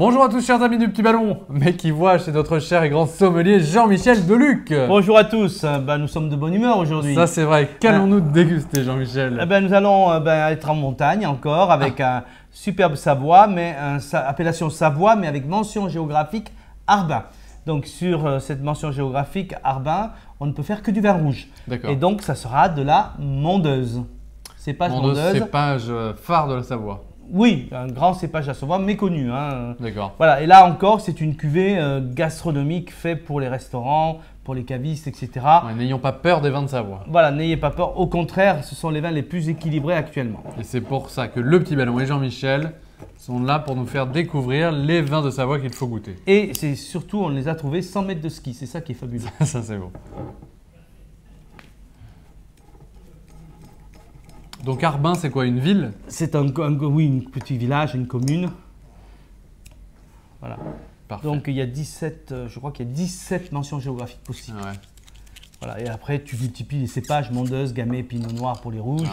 Bonjour à tous chers amis du Petit Ballon, mais qui voit chez notre cher et grand sommelier Jean-Michel Deluc. Bonjour à tous, nous sommes de bonne humeur aujourd'hui. Ça c'est vrai, qu'allons-nous déguster Jean-Michel? Nous allons être en montagne encore avec un superbe Savoie, mais appellation Savoie, mais avec mention géographique Arbin. Donc sur cette mention géographique Arbin, on ne peut faire que du vin rouge. Et donc ça sera de la Mondeuse. Cépage Mondeuse. Cépage phare de la Savoie. Oui, un grand cépage à Savoie, méconnu. D'accord. Voilà, et là encore, c'est une cuvée gastronomique faite pour les restaurants, pour les cavistes, etc. Ouais, n'ayons pas peur des vins de Savoie. Voilà, n'ayez pas peur. Au contraire, ce sont les vins les plus équilibrés actuellement. Et c'est pour ça que le Petit Ballon et Jean-Michel sont là pour nous faire découvrir les vins de Savoie qu'il faut goûter. Et c'est surtout, on les a trouvés 100 mètres de ski. C'est ça qui est fabuleux. Ça, c'est beau. Donc Arbin, c'est quoi, une ville? C'est oui, un petit village, une commune. Voilà. Parfait. Donc il y a 17, je crois qu'il y a 17 mentions géographiques possibles. Ah ouais. Voilà. Et après, tu multiplies les cépages, Mondeuse, Gamay, Pinot Noir pour les rouges,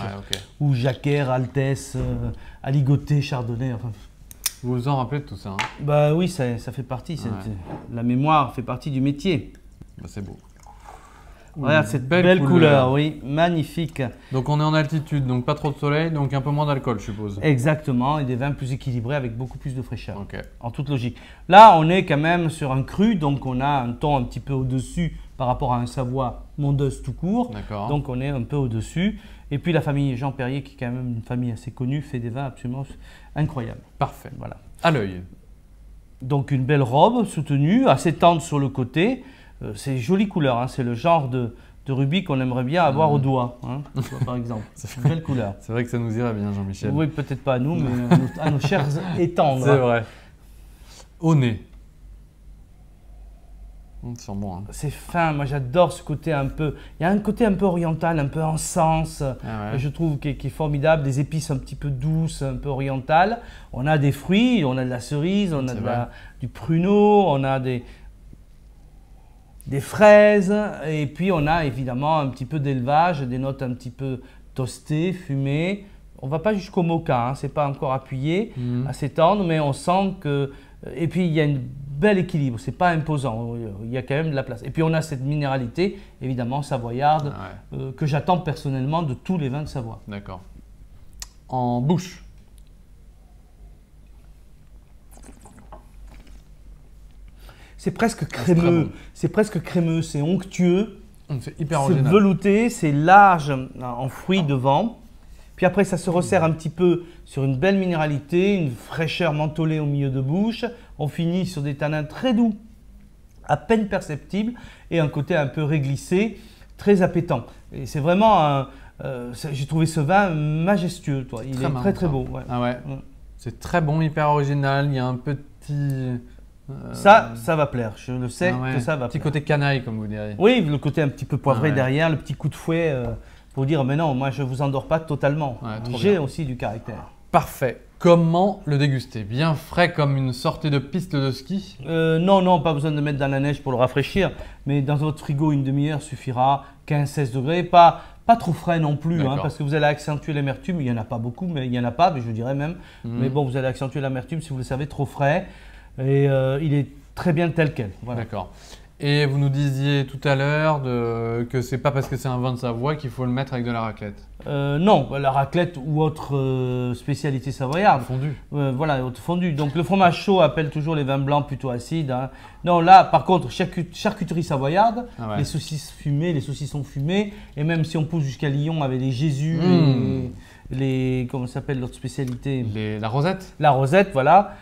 ou Jacquère, Altesse, Aligoté, Chardonnay. Enfin. Vous vous en rappelez de tout ça, hein? Bah oui, ça fait partie. La mémoire fait partie du métier. Bah, c'est beau. Regarde cette belle couleur, oui, magnifique. Donc on est en altitude, donc pas trop de soleil, donc un peu moins d'alcool, je suppose. Exactement, et des vins plus équilibrés avec beaucoup plus de fraîcheur, en toute logique. Là, on est quand même sur un cru, donc on a un ton un petit peu au-dessus par rapport à un Savoie Mondeuse tout court. Donc on est un peu au-dessus. Et puis la famille Jean Perrier, qui est quand même une famille assez connue, fait des vins absolument incroyables. Parfait. Voilà. À l'œil. Donc une belle robe soutenue, assez tendre sur le côté. C'est jolie couleur, hein. C'est le genre de rubis qu'on aimerait bien avoir au doigt, hein, par exemple. C'est une belle couleur. C'est vrai que ça nous irait bien, Jean-Michel. Oui, peut-être pas à nous, mais à nos chers étendres. C'est vrai. Au nez. Ça sent bon, hein. C'est fin, moi j'adore ce côté un peu… Il y a un côté un peu oriental, un peu encens, je trouve, qui est formidable. Des épices un petit peu douces, un peu orientales. On a des fruits, on a de la cerise, on a du pruneau, on a des fraises, et puis on a évidemment un petit peu d'élevage, des notes un petit peu toastées, fumées. On ne va pas jusqu'au mocha, hein, ce n'est pas encore appuyé, assez tendre, mais on sent que… Et puis il y a un bel équilibre, ce n'est pas imposant, il y a quand même de la place. Et puis on a cette minéralité, évidemment savoyarde, que j'attends personnellement de tous les vins de Savoie. D'accord. En bouche. C'est presque crémeux, c'est onctueux, c'est hyper original. C'est velouté, c'est large en fruits devant. Puis après, ça se resserre un petit peu sur une belle minéralité, une fraîcheur mentholée au milieu de bouche. On finit sur des tanins très doux, à peine perceptibles, et un côté un peu réglissé, très appétant. Et c'est vraiment j'ai trouvé ce vin majestueux, toi. Il est très très beau. Ouais. Ah ouais. C'est très bon, hyper original. Il y a un petit… Ça va plaire, je le sais que ça va plaire. Petit côté canaille, comme vous diriez. Oui, le côté un petit peu poivré derrière, le petit coup de fouet pour dire mais non, moi je ne vous endors pas totalement. J'ai aussi du caractère. Parfait. Comment le déguster? Bien frais comme une sortie de piste de ski? Non, pas besoin de mettre dans la neige pour le rafraîchir, mais dans votre frigo, une demi-heure suffira, 15-16 degrés, pas trop frais non plus, hein, parce que vous allez accentuer l'amertume. Il n'y en a pas beaucoup, mais il n'y en a pas, mais je dirais même. Mais bon, vous allez accentuer l'amertume si vous le savez trop frais. Et il est très bien tel quel. Voilà. D'accord. Et vous nous disiez tout à l'heure que c'est pas parce que c'est un vin de Savoie qu'il faut le mettre avec de la raclette. Non, la raclette ou autre spécialité savoyarde. Fondue. Voilà, haute fondue. Donc le fromage chaud appelle toujours les vins blancs plutôt acides, hein. Non, là par contre, charcuterie savoyarde, les saucisses fumées, les saucissons fumés, et même si on pousse jusqu'à Lyon avec les Jésus et comment s'appelle l'autre spécialité? La rosette. La rosette, voilà.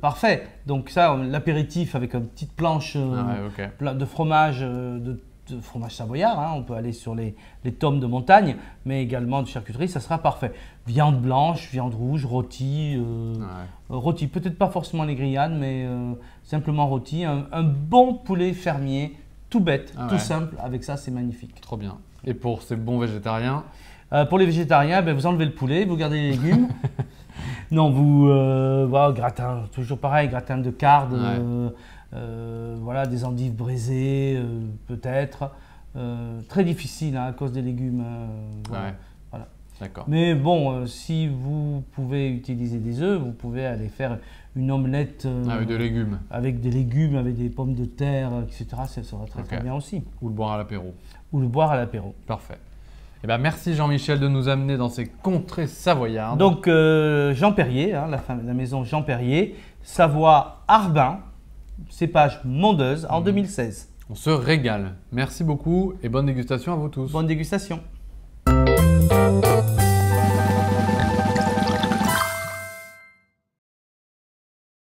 Parfait. Donc ça, l'apéritif avec une petite planche de fromage, de fromage savoyard, hein. On peut aller sur les tomes de montagne, mais également de charcuterie, ça sera parfait. Viande blanche, viande rouge, rôti, rôti, peut-être pas forcément les grillades, mais simplement rôti. Un bon poulet fermier, tout bête, tout simple, avec ça c'est magnifique. Trop bien. Et pour ces bons végétariens? Pour les végétariens, vous enlevez le poulet, vous gardez les légumes. Non, vous, voilà, gratin, toujours pareil, gratin de carde, voilà, des endives braisées, peut-être. Très difficile hein, à cause des légumes. Voilà. D'accord. Mais bon, si vous pouvez utiliser des œufs, vous pouvez aller faire une omelette avec des légumes. Avec des légumes, avec des pommes de terre, etc. Ça sera très bien aussi. Ou le boire à l'apéro. Ou le boire à l'apéro. Parfait. Eh ben, merci Jean-Michel de nous amener dans ces contrées savoyardes. Donc Jean Perrier, hein, la maison Jean Perrier, Savoie Arbin, cépage Mondeuse en 2016. On se régale. Merci beaucoup et bonne dégustation à vous tous. Bonne dégustation.